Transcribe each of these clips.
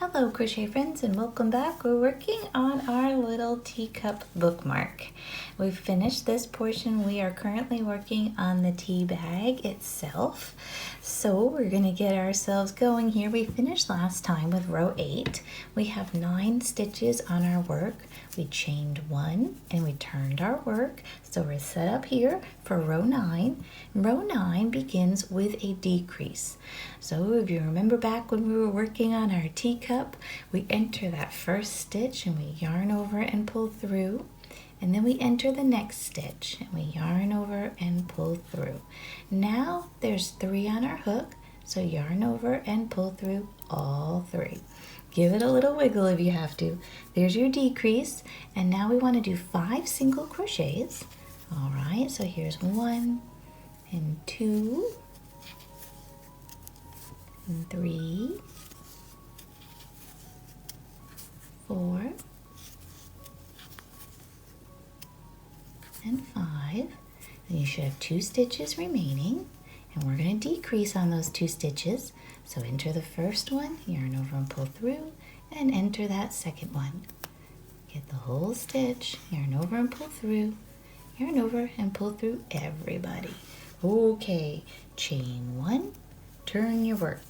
Hello crochet friends and welcome back. We're working on our little teacup bookmark. We've finished this portion. We are currently working on the tea bag itself. So we're going to get ourselves going here. We finished last time with row 8. We have 9 stitches on our work. We chained 1 and we turned our work. So we're set up here for row 9. Row 9 begins with a decrease. So if you remember back when we were working on our teacup, we enter that first stitch and we yarn over and pull through. And then we enter the next stitch and we yarn over and pull through. Now there's 3 on our hook, so yarn over and pull through all 3. Give it a little wiggle if you have to. There's your decrease, and now we want to do 5 single crochets. All right, so here's 1 and 2 and 3, 4 and 5. And you should have 2 stitches remaining, and we're going to decrease on those 2 stitches. So enter the first one, yarn over and pull through, and enter that second one. Get the whole stitch, yarn over and pull through, yarn over and pull through everybody. Okay, chain 1, turn your work.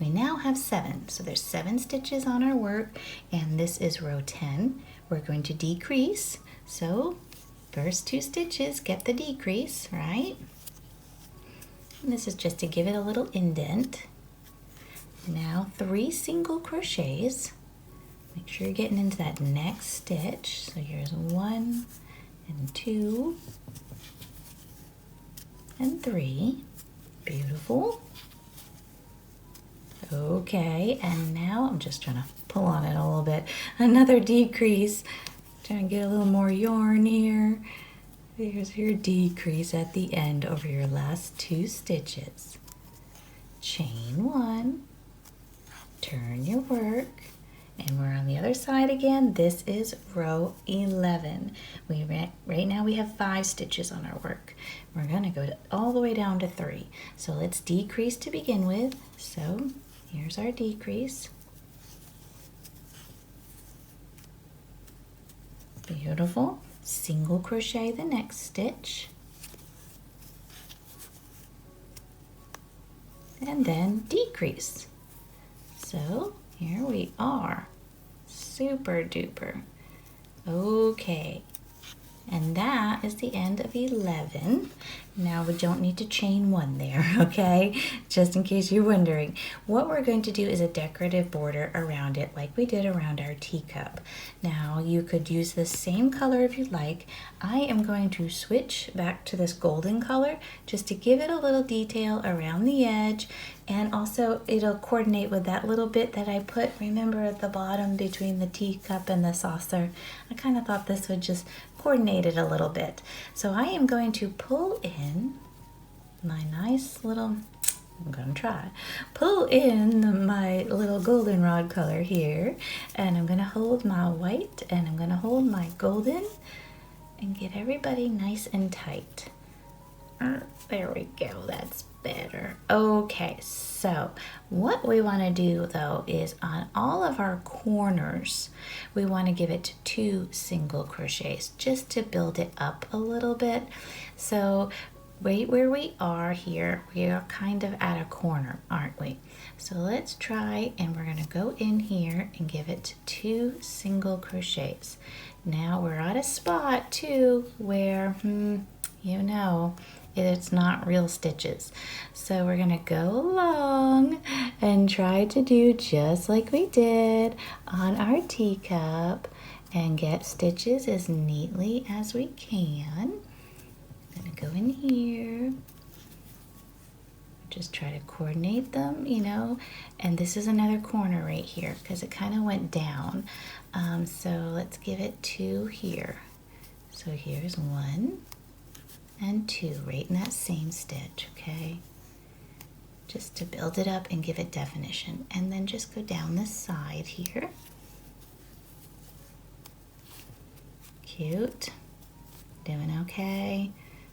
We now have 7, so there's 7 stitches on our work, and this is row 10. We're going to decrease, so first 2 stitches get the decrease, right? And this is just to give it a little indent. Now 3 single crochets. Make sure you're getting into that next stitch. So here's 1 and 2 and 3. Beautiful. Okay, and now I'm just trying to pull on it a little bit. Another decrease. Trying to get a little more yarn here. Here's your decrease at the end over your last 2 stitches. Chain 1, turn your work, and we're on the other side again. This is row 11. Right now we have 5 stitches on our work. We're going to go all the way down to 3. So let's decrease to begin with. So here's our decrease. Beautiful. Single crochet the next stitch. And then decrease. So here we are. Super duper. Okay. And that is the end of 11. Now we don't need to chain 1 there, okay? Just in case you're wondering. What we're going to do is a decorative border around it like we did around our teacup. Now you could use the same color if you'd like. I am going to switch back to this golden color just to give it a little detail around the edge, and also it'll coordinate with that little bit that I put, remember, at the bottom between the teacup and the saucer. I kind of thought this would just coordinate it a little bit. So I am going to pull in my nice little, I'm going to try, pull in my little goldenrod color here, and I'm going to hold my white and I'm going to hold my golden and get everybody nice and tight. There we go, that's better. Okay, so what we want to do though is on all of our corners, we want to give it 2 single crochets just to build it up a little bit. So right where we are here, we are kind of at a corner, aren't we? So let's try, and we're going to go in here and give it 2 single crochets. Now we're at a spot too where, you know, it's not real stitches. So we're going to go along and try to do just like we did on our teacup and get stitches as neatly as we can. I'm going to go in here. Just try to coordinate them, you know. And this is another corner right here because it kind of went down. So let's give it 2 here. So here's 1 and 2 right in that same stitch, okay? Just to build it up and give it definition. And then just go down this side here. Cute. Doing okay.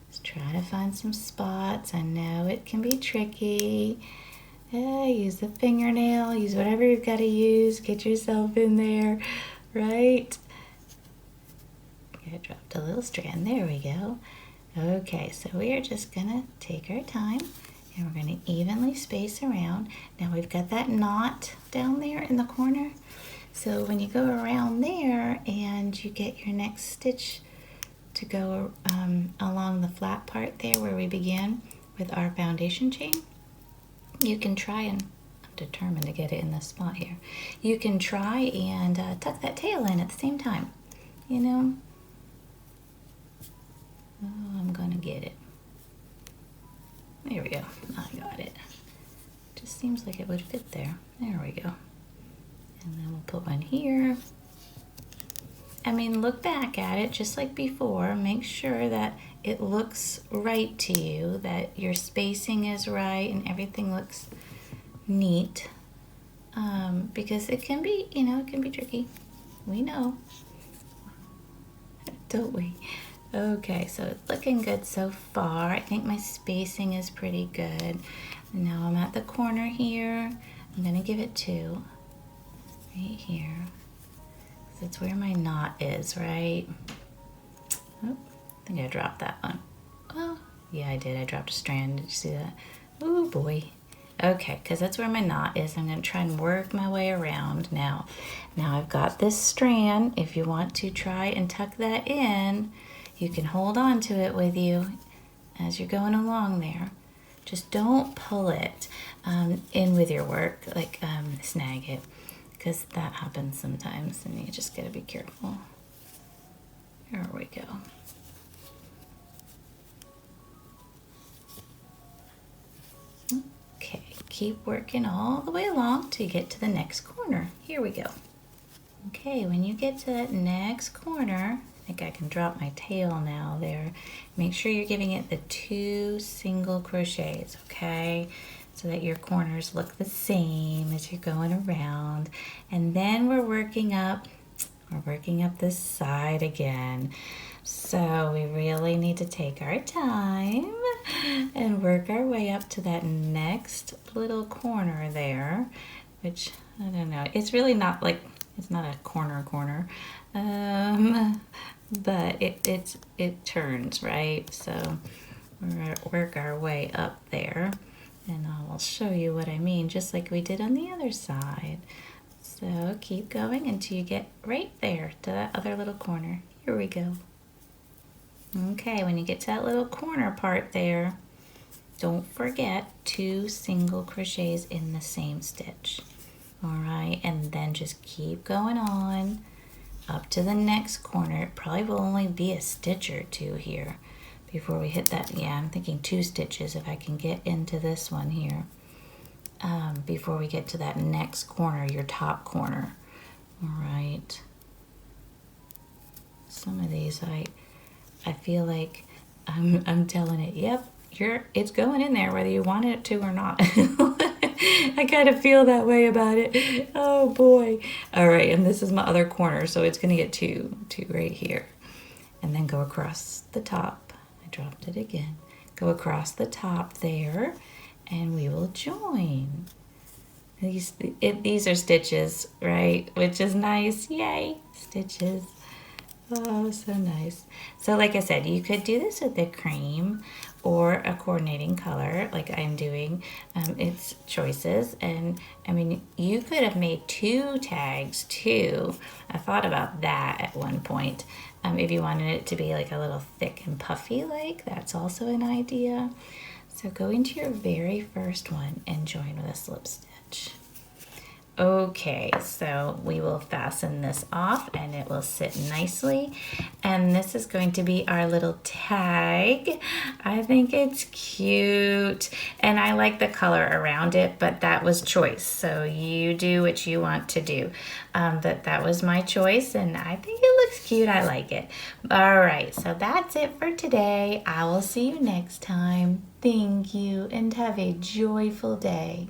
Let's try to find some spots. I know it can be tricky. Yeah, use the fingernail, use whatever you've got to use, get yourself in there, right? I dropped a little strand, there we go. Okay, so we are just gonna take our time and we're gonna evenly space around. Now we've got that knot down there in the corner. So when you go around there and you get your next stitch to go along the flat part there where we began with our foundation chain, you can try and, I'm determined to get it in this spot here, you can try and tuck that tail in at the same time, you know. Oh, I'm gonna get it. There we go, I got it. Just seems like it would fit there. There we go. And then we'll put one here. I mean, look back at it just like before. Make sure that it looks right to you, that your spacing is right and everything looks neat. Because it can be, you know, it can be tricky. We know, don't we? Okay, so it's looking good so far. I think my spacing is pretty good. Now I'm at the corner here. I'm gonna give it 2 right here. That's where my knot is, right? Oh, I think I dropped that one. Oh, yeah, I did. I dropped a strand. Did you see that? Oh, boy. Okay, because that's where my knot is. I'm going to try and work my way around now. Now I've got this strand. If you want to try and tuck that in, you can hold on to it with you as you're going along there. Just don't pull it in with your work, like snag it, because that happens sometimes and you just gotta be careful. Here we go. Okay, keep working all the way along till you get to the next corner. Here we go. Okay, when you get to that next corner, I think I can drop my tail now there. Make sure you're giving it the 2 single crochets, okay? So that your corners look the same as you're going around. And then we're working up this side again. So we really need to take our time and work our way up to that next little corner there, which, I don't know, it's really not like, it's not a corner, but it turns, right? So we're gonna work our way up there. And I will show you what I mean, just like we did on the other side. So keep going until you get right there to that other little corner. Here we go. Okay, when you get to that little corner part there, don't forget 2 single crochets in the same stitch. All right, and then just keep going on up to the next corner. It probably will only be a stitch or 2 here before we hit that. Yeah, I'm thinking 2 stitches if I can get into this one here before we get to that next corner, your top corner. All right. Some of these I feel like I'm telling it, yep, it's going in there whether you want it to or not. I kind of feel that way about it. Oh boy. All right, and this is my other corner, so it's gonna get two right here. And then go across the top. I dropped it again. Go across the top there, and we will join. These are stitches, right? Which is nice, yay, stitches. Oh, so nice. So like I said, you could do this with the cream or a coordinating color like I'm doing. It's choices. And I mean, you could have made 2 tags too. I thought about that at one point. If you wanted it to be like a little thick and puffy like, that's also an idea. So go into your very first one and join with a slip stitch. Okay, so we will fasten this off and it will sit nicely. And this is going to be our little tag. I think it's cute. And I like the color around it, but that was choice. So you do what you want to do. But that was my choice and I think it looks cute. I like it. All right, so that's it for today. I will see you next time. Thank you and have a joyful day.